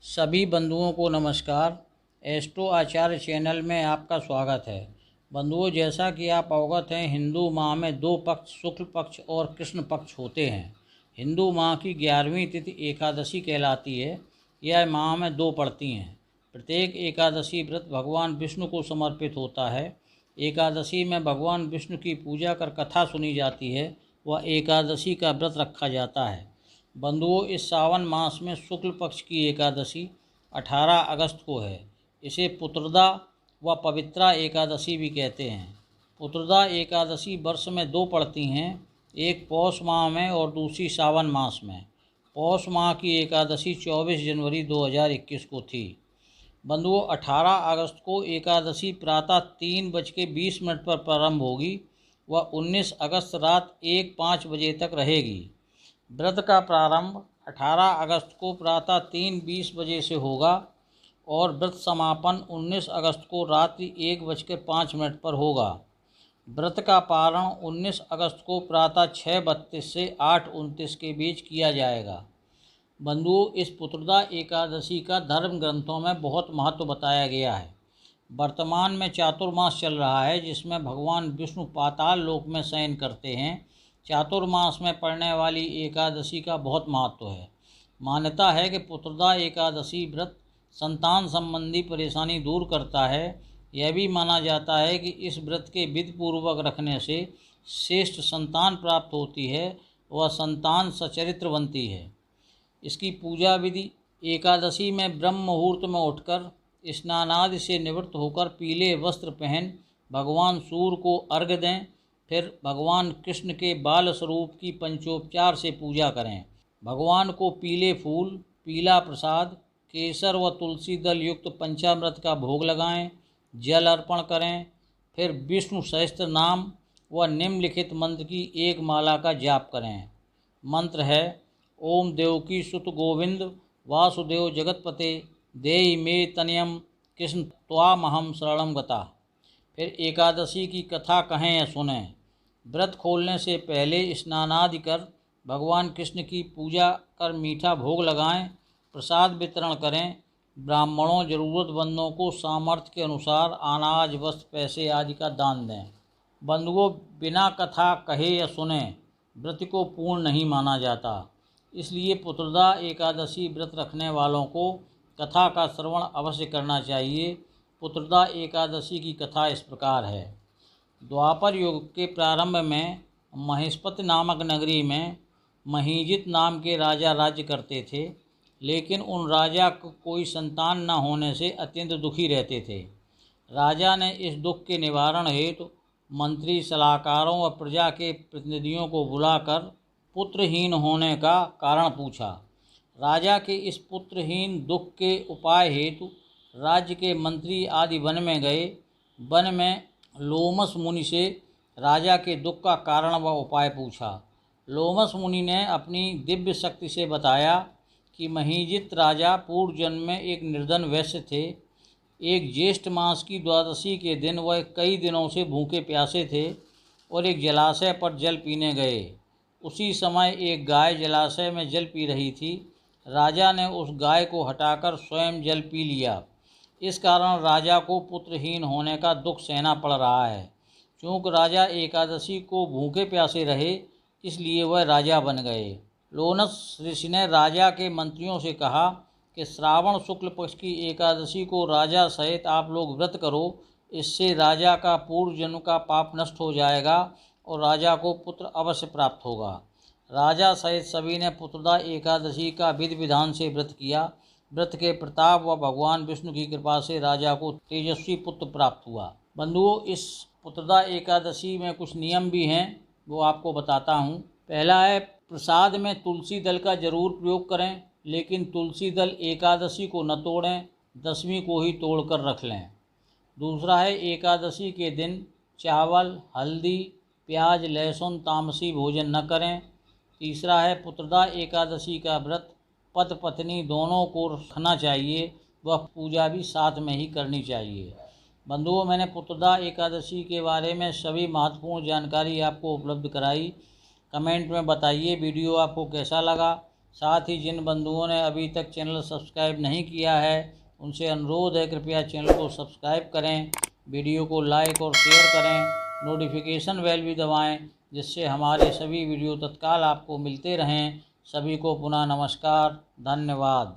सभी बंधुओं को नमस्कार। एस्ट्रो आचार्य चैनल में आपका स्वागत है। बंधुओं, जैसा कि आप अवगत हैं, हिंदू माह में दो पक्ष, शुक्ल पक्ष और कृष्ण पक्ष होते हैं। हिंदू माह की 11वीं तिथि एकादशी कहलाती है। यह माह में दो पड़ती हैं। प्रत्येक एकादशी व्रत भगवान विष्णु को समर्पित होता है। एकादशी में भगवान विष्णु की पूजा कर कथा सुनी जाती है। वह एकादशी का व्रत रखा जाता है। बंधुओं, इस सावन मास में शुक्ल पक्ष की एकादशी 18 अगस्त को है। इसे पुत्रदा व पवित्रा एकादशी भी कहते हैं। पुत्रदा एकादशी वर्ष में दो पड़ती हैं, एक पौष माह में और दूसरी सावन मास में। पौष माह की एकादशी 24 जनवरी 2021 को थी। बंधुओं, 18 अगस्त को एकादशी प्रातः 3:20 पर प्रारंभ होगी व 19 अगस्त रात 1:05 बजे तक रहेगी। व्रत का प्रारंभ 18 अगस्त को प्रातः 3:20 बजे से होगा और व्रत समापन 19 अगस्त को रात्रि 1:05 पर होगा। व्रत का पारण 19 अगस्त को प्रातः 6:32 से 8:29 के बीच किया जाएगा। बंधुओं, इस पुत्रदा एकादशी का धर्म ग्रंथों में बहुत महत्व बताया गया है। वर्तमान में चातुर्मास चल रहा है, जिसमें भगवान विष्णु पाताल लोक में शयन करते हैं। चातुर्मास में पड़ने वाली एकादशी का बहुत महत्व है। मान्यता है कि पुत्रदा एकादशी व्रत संतान संबंधी परेशानी दूर करता है। यह भी माना जाता है कि इस व्रत के विधिपूर्वक रखने से श्रेष्ठ संतान प्राप्त होती है व संतान सचरित्र बनती है। इसकी पूजा विधि: एकादशी में ब्रह्म मुहूर्त में उठकर स्नानादि से निवृत्त होकर पीले वस्त्र पहन भगवान सूर्य को अर्घ्य दें। फिर भगवान कृष्ण के बाल स्वरूप की पंचोपचार से पूजा करें। भगवान को पीले फूल, पीला प्रसाद, केसर व तुलसी दल युक्त पंचामृत का भोग लगाएं, जल अर्पण करें। फिर विष्णु सहस्त्र नाम व निम्नलिखित मंत्र की एक माला का जाप करें। मंत्र है: ओम देवकी सुत गोविंद वासुदेव जगतपते देहि मे तनयम कृष्ण त्वामहम शरणम गता। फिर एकादशी की कथा कहें या सुनें। व्रत खोलने से पहले स्नानादि कर भगवान कृष्ण की पूजा कर मीठा भोग लगाएं, प्रसाद वितरण करें। ब्राह्मणों, ज़रूरतमंदों को सामर्थ्य के अनुसार अनाज, वस्त्र, पैसे आदि का दान दें। बंधुओं, बिना कथा कहे या सुने व्रत को पूर्ण नहीं माना जाता। इसलिए पुत्रदा एकादशी व्रत रखने वालों को कथा का श्रवण अवश्य करना चाहिए। पुत्रदा एकादशी की कथा इस प्रकार है। द्वापर युग के प्रारंभ में महेशपति नामक नगरी में महीजित नाम के राजा राज्य करते थे, लेकिन उन राजा को कोई संतान न होने से अत्यंत दुखी रहते थे। राजा ने इस दुख के निवारण हेतु मंत्री, सलाहकारों व प्रजा के प्रतिनिधियों को बुलाकर पुत्रहीन होने का कारण पूछा। राजा के इस पुत्रहीन दुख के उपाय हेतु राज्य के मंत्री आदि वन में गए। वन में लोमस मुनि से राजा के दुख का कारण व उपाय पूछा। लोमस मुनि ने अपनी दिव्य शक्ति से बताया कि महीजित राजा पूर्व जन्म में एक निर्धन वैश्य थे। एक ज्येष्ठ मास की द्वादशी के दिन वह कई दिनों से भूखे प्यासे थे और एक जलाशय पर जल पीने गए। उसी समय एक गाय जलाशय में जल पी रही थी। राजा ने उस गाय को हटाकर स्वयं जल पी लिया। इस कारण राजा को पुत्रहीन होने का दुख सहना पड़ रहा है। चूँकि राजा एकादशी को भूखे प्यासे रहे, इसलिए वह राजा बन गए। लोमस ऋषि ने राजा के मंत्रियों से कहा कि श्रावण शुक्ल पक्ष की एकादशी को राजा सहित आप लोग व्रत करो। इससे राजा का पूर्व जन्म का पाप नष्ट हो जाएगा और राजा को पुत्र अवश्य प्राप्त होगा। राजा सहित सभी ने पुत्रदा एकादशी का विधि विधान से व्रत किया। व्रत के प्रताप व भगवान विष्णु की कृपा से राजा को तेजस्वी पुत्र प्राप्त हुआ। बंधुओं, इस पुत्रदा एकादशी में कुछ नियम भी हैं, वो आपको बताता हूँ। पहला है, प्रसाद में तुलसी दल का जरूर प्रयोग करें, लेकिन तुलसी दल एकादशी को न तोड़ें, दसवीं को ही तोड़कर रख लें। दूसरा है, एकादशी के दिन चावल, हल्दी, प्याज, लहसुन, तामसी भोजन न करें। तीसरा है, पुत्रदा एकादशी का व्रत पति पत्नी दोनों को रखना चाहिए, वह पूजा भी साथ में ही करनी चाहिए। बंधुओं, मैंने पुत्रदा एकादशी के बारे में सभी महत्वपूर्ण जानकारी आपको उपलब्ध कराई। कमेंट में बताइए वीडियो आपको कैसा लगा। साथ ही जिन बंधुओं ने अभी तक चैनल सब्सक्राइब नहीं किया है उनसे अनुरोध है कृपया चैनल को सब्सक्राइब करें, वीडियो को लाइक और शेयर करें, नोटिफिकेशन बेल भी दबाएं जिससे हमारे सभी वीडियो तत्काल आपको मिलते रहें। सभी को पुनः नमस्कार, धन्यवाद।